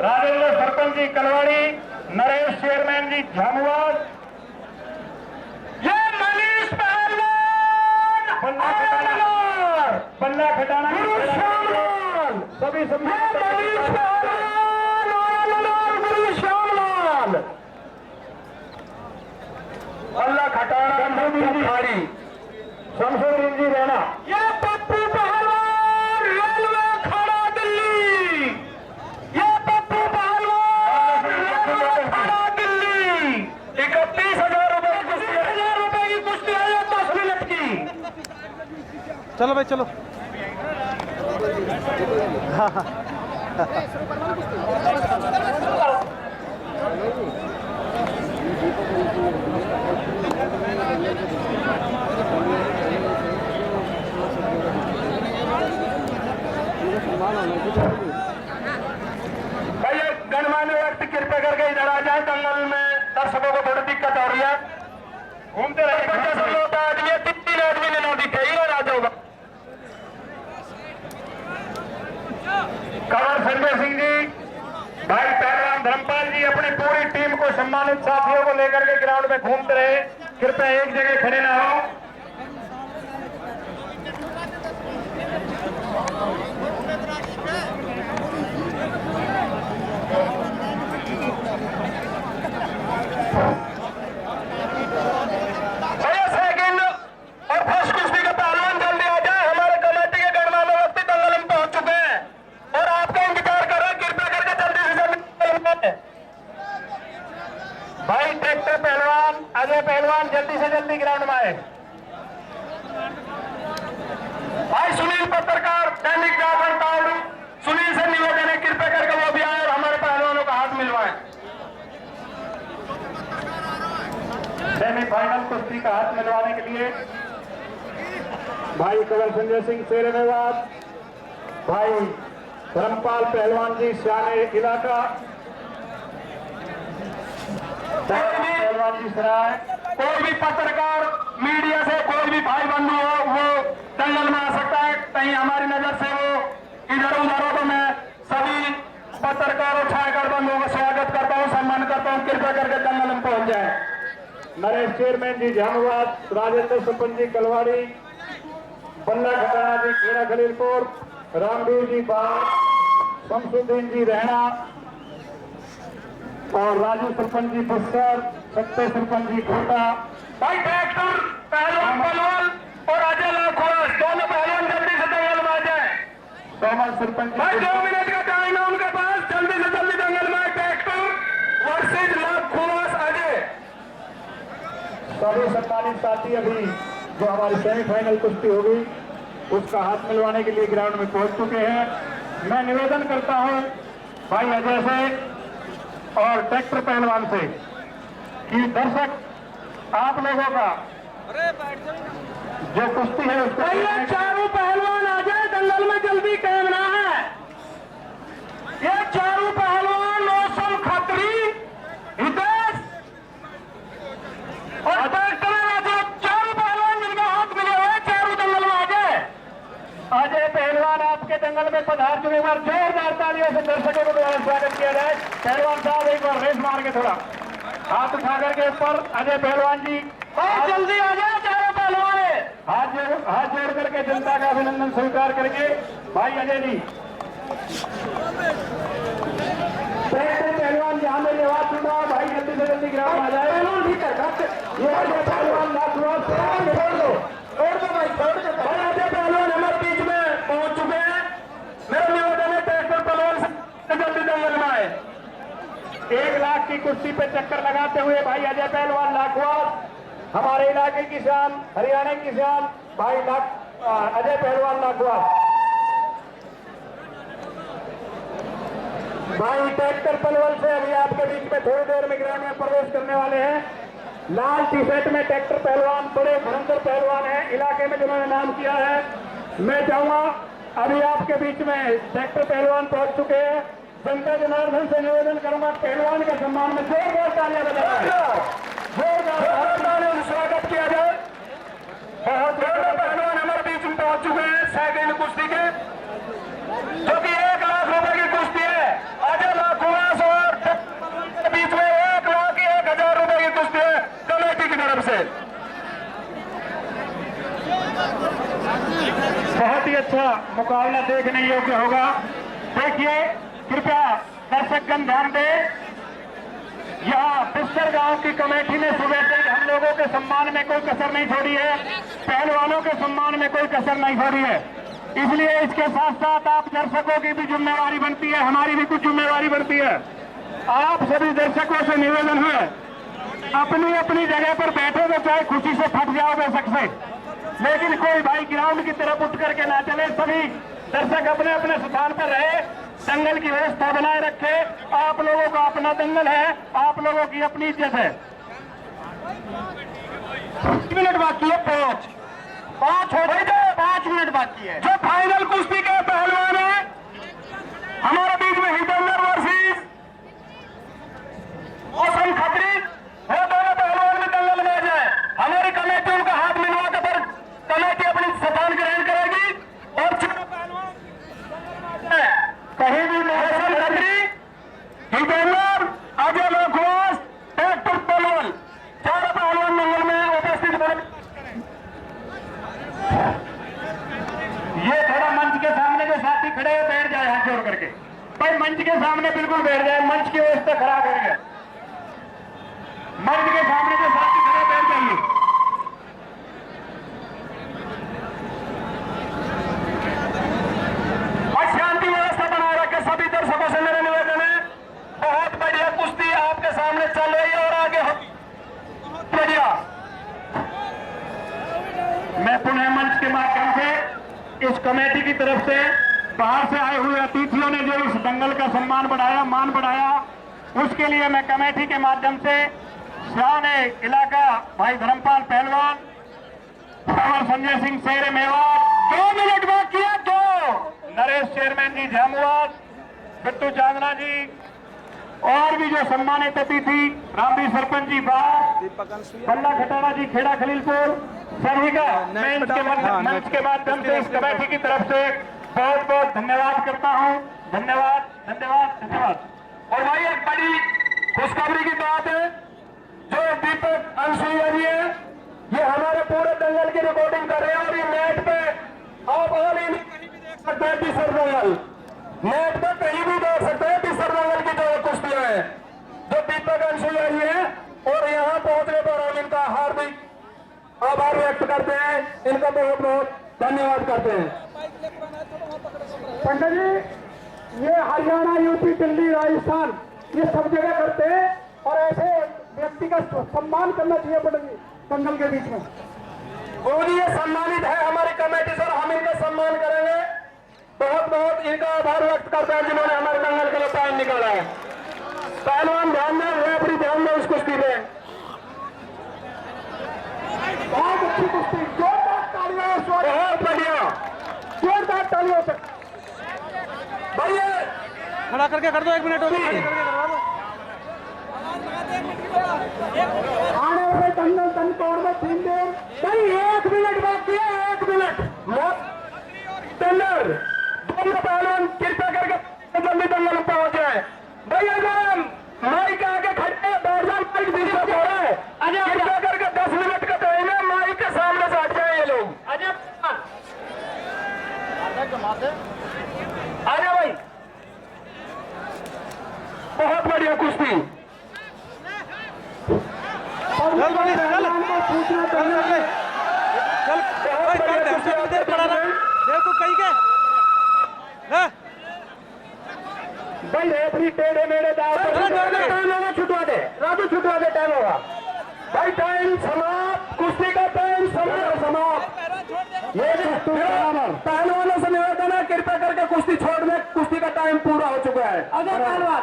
Rajendra sarpanch ji Kalwadi, Naresh chairman जी झामुआर, ये मनीष पहलवान बल्ला खटाना सभी बल्ला खटाना शमशुद्दीन जी रहना, ये पप्पू पहलवान रेलवे खड़ा दिल्ली, ये पप्पू पहलवान रेलवे खड़ा दिल्ली। 31,000 रुपए की कुश्ती है, 10 मिनट की। चलो भाई चलो। भैया गणमान्य व्यक्ति कृपया करके इधर आ जाए, दंगल में दर्शकों को थोड़ी दिक्कत हो रही है, घूमते रहे। 50 आदमी 3 आदमी ने ना दिखे, इधर आ जाओ। कंवर संजय सिंह जी, भाई पहलवान धर्मपाल जी अपनी पूरी टीम को सम्मानित साथियों को लेकर के ग्राउंड में घूमते रहे, कृपया एक जगह खड़े ना हो। भैया सेकंड और फर्स्ट कुश्ती का पहलवान जल्दी आ जाए, हमारे कमेटी के गणमान्य व्यक्ति दंगल में पहुंच चुके हैं और आपका इंतजार कर रहे हैं, कृपया करके जल्दी से जल्दी। भाई ट्रैक्टर पहलवान अजय पहलवान जल्दी से जल्दी ग्राउंड में आए। भाई सुनील पत्रकार दैनिक जागरण तावड़ू, सुनील से निवेदन है कृपया करके वो भी आए और हमारे पहलवानों का हाथ मिलवाएं। सेमीफाइनल कुश्ती का हाथ मिलवाने के लिए भाई कंवर संजय सिंह शेरेमेवाद, भाई धर्मपाल पहलवान जी शाने इलाका, पहलवान जी सराय, कोई भी पत्रकार मीडिया से कोई भी भाई बंधु हो वो दंगल में आ सकता है, कहीं हमारी नजर से वो इधर उधर हो तो मैं सभी पत्रकारों छायाकार बंधुओं का स्वागत करता हूँ, सम्मान करता हूँ, कृपया करके दंगल में पहुंच जाए। नरेश चेयरमैन जी झामुआर, राजेंद्र सरपंच जी कलवाड़ी, बल्ला खटाना जी खेड़ा खलीलपुर, रामवीर जी बार, शमशुद्दीन जी रहना और राजू सरपंच जी बस्तर, सत्य सरपंच जी खोटा। भाई ट्रैक्टर पहलवान पलवल और अजय लाखोरस दोनों पहलवान जल्दी से दंगल में आ जाए। सोमल सरपंच भाई 2 मिनट का टाइम है उनके पास, जल्दी से जल्दी दंगल में ट्रैक्टर वर्सेज लाखोरस अजय। सभी सम्मानित साथी अभी जो हमारी सेमीफाइनल कुश्ती होगी उसका हाथ मिलवाने के लिए ग्राउंड में पहुंच चुके हैं। मैं निवेदन करता हूं भाई अजय से और ट्रैक्टर पहलवान से कि दर्शक आप लोगों का जो कुश्ती है उसको चारों पहलवान आ जाए, दंगल में जल्दी कहना है। ये चारों पहलवान मौसम खत्री हितेश और चारों पहलवान जिनका हाथ मिले हुए चारों दंगल में आ जाए। अजय पहलवान आपके दंगल में पधार चुके, एक बार जोरदार तालियों से दर्शकों को द्वारा स्वागत किया जाए। पहलवान साहब एक बार रेस मार के थोड़ा हाथ उठा करके ऊपर, अजय पहलवान जी जल्दी आ जाए, चारों पहलवान हाथ जोड़ करके जनता का अभिनंदन स्वीकार करेंगे। भाई अजय जी पहलवान जहां में आवाज सुन रहा भाई जल्दी से जल्दी ग्राउंड आ जाए। ये अजय पहलवान छोड़ दो भाई, छोड़ दो भाई। अजय पहलवान हमारे बीच में पहुंच चुके हैं, मेरा निवेदन है ट्रैक्टर पहलवान से जल्दी दंगल में आए। 1 लाख की कुर्सी पे चक्कर लगाते हुए भाई अजय पहलवान लाखवार, हमारे इलाके की शान, हरियाणा की शान भाई अजय पहलवान लाखवार। भाई ट्रैक्टर पलवल से अभी आपके बीच में थोड़ी देर में ग्राउंड में प्रवेश करने वाले हैं। लाल टी शर्ट में ट्रैक्टर पहलवान बड़े धुरंधर पहलवान हैं इलाके में जिन्होंने नाम किया है। मैं चाहूंगा अभी आपके बीच में ट्रैक्टर पहलवान पहुंच चुके हैं। जनता जनार्दन से निवेदन करूंगा पहलवान के सम्मान में जोरदार तालियां बजाएं, जोरदार स्वागत किया जाए। बहुत जोरदार पहलवान हमारे बीच में पहुंच चुके हैं सेकंड कुश्ती के, जो कि 1 लाख रुपए की कुश्ती है। अजय लाखों मुकाबला देखने योग्य होगा। देखिए, कृपया दर्शकगण ध्यान दें। यहाँ बिस्तर गांव की कमेटी ने सुबह से हम लोगों के सम्मान में कोई कसर नहीं छोड़ी है, पहलवानों के सम्मान में कोई कसर नहीं छोड़ी है। इसलिए इसके साथ साथ आप दर्शकों की भी जिम्मेवारी बनती है, हमारी भी कुछ जिम्मेवारी बनती है। आप सभी दर्शकों से निवेदन है, अपनी अपनी जगह पर बैठे तो चाहे खुशी से फट जाओ बेशक से, लेकिन कोई भाई ग्राउंड की तरफ उठ करके ना चले। सभी दर्शक अपने अपने स्थान पर रहे, दंगल की व्यवस्था बनाए रखे। आप लोगों का अपना दंगल है, आप लोगों की अपनी इज्जत है। 5 मिनट बाकी है, 5 हो गए, 5 मिनट बाकी है। जो फाइनल कुश्ती के पहलवान है हमारे बीच में हितेंद्र वर्सेस मौसम खत्री, वो दोनों पहलवान में दंगल में आ जाए। हमारी कमेटी उनका हाथ मिलवा के फिर कमेटी अपनी स्थान ग्रहण करेगी और कहीं भी मौसम खत्री, हितेंद्र, अजय लोकवास, डॉक्टर पलवल, चारों पहलवान दंगल में उपस्थित बने। ये थोड़ा मंच के सामने जो साथी खड़े हैं बैठ जाए हाथ जोड़ करके, भाई मंच के सामने बिल्कुल बैठ जाए, मंच की व्यवस्था खराब हो रही है। मंच के सामने जो साथी खड़े बैठ जाइए। और शांति व्यवस्था बनाए रखे। सभी दर्शकों से मेरा निवेदन है, बहुत बढ़िया कुश्ती आपके सामने चल रही है और आगे बहुत बढ़िया। मैं पुनः मंच के माध्यम से इस कमेटी की तरफ से बाहर से आए हुए अतिथियों ने जो इस दंगल का सम्मान बढ़ाया, मान बढ़ाया, उसके लिए मैं कमेटी के माध्यम से शान इलाका भाई धर्मपाल पहलवान और संजय सिंह शेर मेवाड़, 2 मिनट बाकी है, 2 नरेश चेयरमैन जी झामुआत, बिट्टू चांदना जी और भी जो सम्मानित अतिथि रामवीर सरपंच जी बाहर, बल्ला खटाना जी खेड़ा खलीलपुर, सभी का मैं मंच के माध्यम से इस कमेटी की तरफ से बहुत बहुत धन्यवाद करता हूं। धन्यवाद धन्यवाद धन्यवाद। और भाई एक बड़ी खुशखबरी की बात है, जो दीपक अनसुईया जी है, ये हमारे पूरे दंगल की रिकॉर्डिंग कर रहे हैं और ये नेट पे आप ऑल इन सकते हैं। बिसर दंगल नेट पे कहीं भी देख सकते हैं। बिसर दंगल की जो कुश्तियां हैं, जो दीपक अनसुईया जी है, और यहाँ पहुंचने पर हम इनका हार्दिक आभार व्यक्त करते हैं, इनका बहुत बहुत धन्यवाद करते हैं। पंडित जी, ये हरियाणा, यूपी, दिल्ली, राजस्थान, ये सब जगह करते हैं और ऐसे व्यक्ति का सम्मान करना चाहिए पंडित जी दंगल के बीच में। वो ये सम्मानित है हमारी कमेटी से, हम इनका सम्मान करेंगे। बहुत बहुत इनका आभार व्यक्त करते हैं जिन्होंने हमारे दंगल के लिए टाइम निकाला है। पहलवान ध्यान दें, रेफरी ध्यान दें इस कुश्ती में। बहुत अच्छी कुश्ती, जोरदार तालियां, बहुत बढ़िया, जोरदार तालियों से भैया खड़ा करके कर दो, 1 मिनट हो गया, करके करवा दो। आने वाले दंगल तन तोड़ में 3 देर भाई, 1 मिनट बाकी है, 1 मिनट। टेंडर दोनों पहलवान कृपया करके जल्दी दंगल में पहुंच जाए। भैया जान माइक आगे खड़े बैठ जाए, माइक बीच में हो रहा है। कृपया करके 10 मिनट का टाइम है, माइक के सामने से हट जाए ये लोग। आजा भाई, बहुत बढ़िया कुश्ती। चल बड़ी चल सूचना चल भाई, देर पड़ा रहा देखो कहीं के भाई। रेफरी टेढ़े मेढ़े दाव छुटवा दे, राजू छुटवा दे, टाइम होगा भाई, टाइम समाप्त, कुश्ती का टाइम समाप्त। ये पहलवानों से निवेदन है, कृपया करके कुश्ती छोड़ दे, कुश्ती का टाइम पूरा हो चुका है। अजय पहलवान